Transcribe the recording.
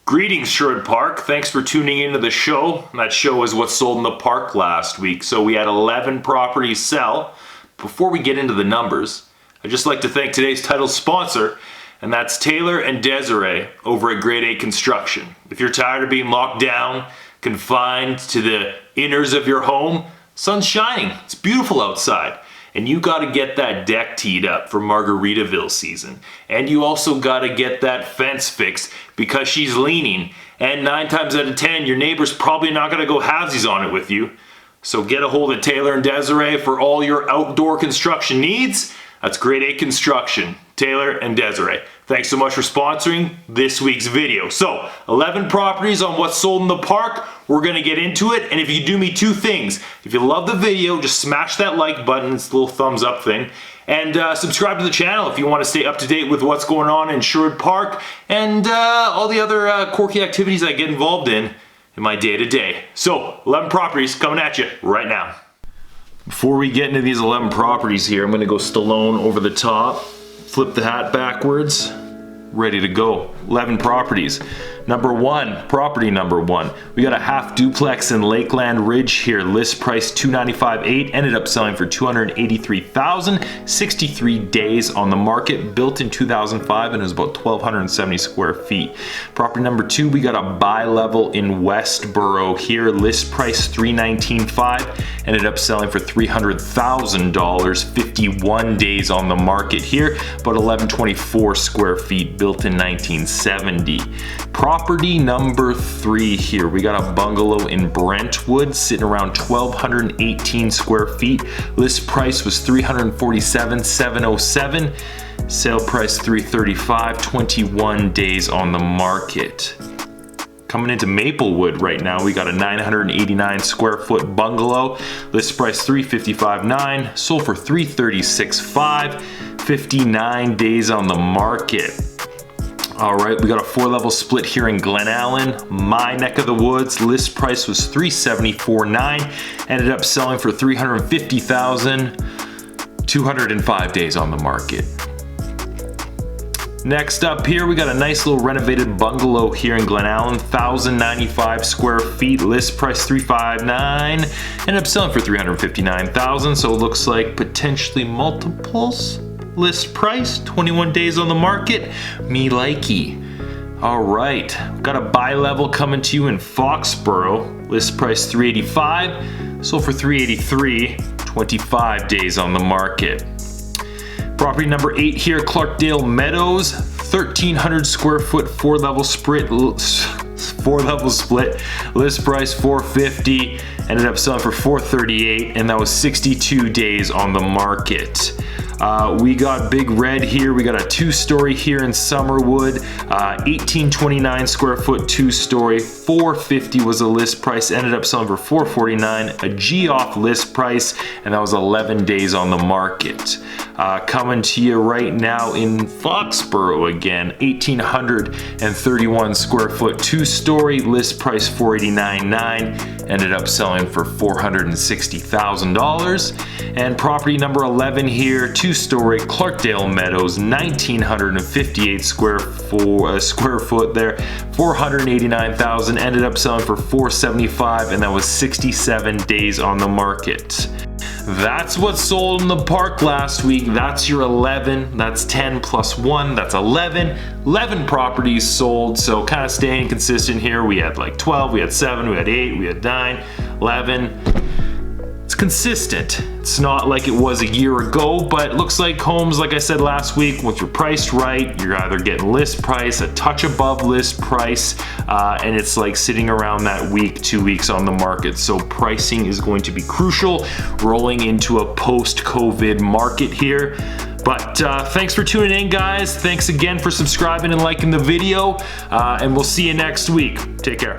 Greetings, Sherwood Park. Thanks for tuning into the show. That show is what sold in the park last week. So we had 11 properties sell. Before we get into the numbers, I'd just like to thank today's title sponsor, and that's Taylor and Desiree over at Grade A Construction. If you're tired of being locked down, confined to the inners of your home, sun's shining. It's beautiful outside. And you got to get that deck teed up for Margaritaville season. And you also got to get that fence fixed because she's leaning. And 9 times out of 10, your neighbor's probably not going to go halvesies on it with you. So get a hold of Taylor and Desiree for all your outdoor construction needs. That's Grade A Construction, Taylor and Desiree. Thanks so much for sponsoring this week's video. So, 11 properties on what's sold in the park. We're gonna get into it, and if you do me 2 things. If you love the video, just smash that like button, it's the little thumbs up thing, and subscribe to the channel if you want to stay up to date with what's going on in Sherwood Park and all the other quirky activities I get involved in my day-to-day. So, 11 properties coming at you right now. Before we get into these 11 properties here, I'm gonna go Stallone over the top, flip the hat backwards, ready to go. 11 properties. Property number one. We got a half duplex in Lakeland Ridge here. List price $295,800. Ended up selling for $283,000. 63 days on the market. Built in 2005 and is about 1,270 square feet. Property number 2, we got a bi-level in Westboro here. List price $319,500. Ended up selling for $300,000. 51 days on the market here. About 1,124 square feet. Built in 1970. Property number 3 here. We got a bungalow in Brentwood sitting around 1,218 square feet. List price was $347,707. Sale price $335,000. 21 days on the market. Coming into Maplewood right now, we got a 989 square foot bungalow. List price $355,900. Sold for $336,500. 59 days on the market. All right, we got a 4-level split here in Glen Allen, my neck of the woods. List price was $374,900. Ended up selling for $350,000. 205 days on the market. Next up here, we got a nice little renovated bungalow here in Glen Allen, 1,095 square feet. List price $359,000. Ended up selling for $359,000. So it looks like potentially multiples. List price, 21 days on the market. Me likey. All right, got a bi-level coming to you in Foxborough. List price $385,000. Sold for $383,000. 25 days on the market. Property number 8 here, Clarkdale Meadows, 1,300 square foot, 4-level split. List price $450,000. Ended up selling for $438,000, and that was 62 days on the market. We got Big Red here. We got a 2-story here in Summerwood, 1,829 square foot, 2-story. $450,000 was the list price. Ended up selling for $449,000, a G off list price, and that was 11 days on the market. Coming to you right now in Foxborough again, 1,831 square foot, 2-story. List price $489,900. Ended up selling for $460,000. And property number 11 here, 2-story, Clarkdale Meadows, 1,958 square foot there, $489,000. Ended up selling for $475,000, and that was 67 days on the market. That's what sold in the park last week. That's your 11. That's 10 plus 1. That's 11. 11 properties sold. So kind of staying consistent here. We had like 12, we had 7, we had 8, we had 9, 11. It's consistent. It's not like it was a year ago, but it looks like homes, like I said last week, once you're priced right, you're either getting list price, a touch above list price, and it's like sitting around that week, 2 weeks on the market. So pricing is going to be crucial rolling into a post-COVID market here. But thanks for tuning in, guys. Thanks again for subscribing and liking the video, and we'll see you next week. Take care.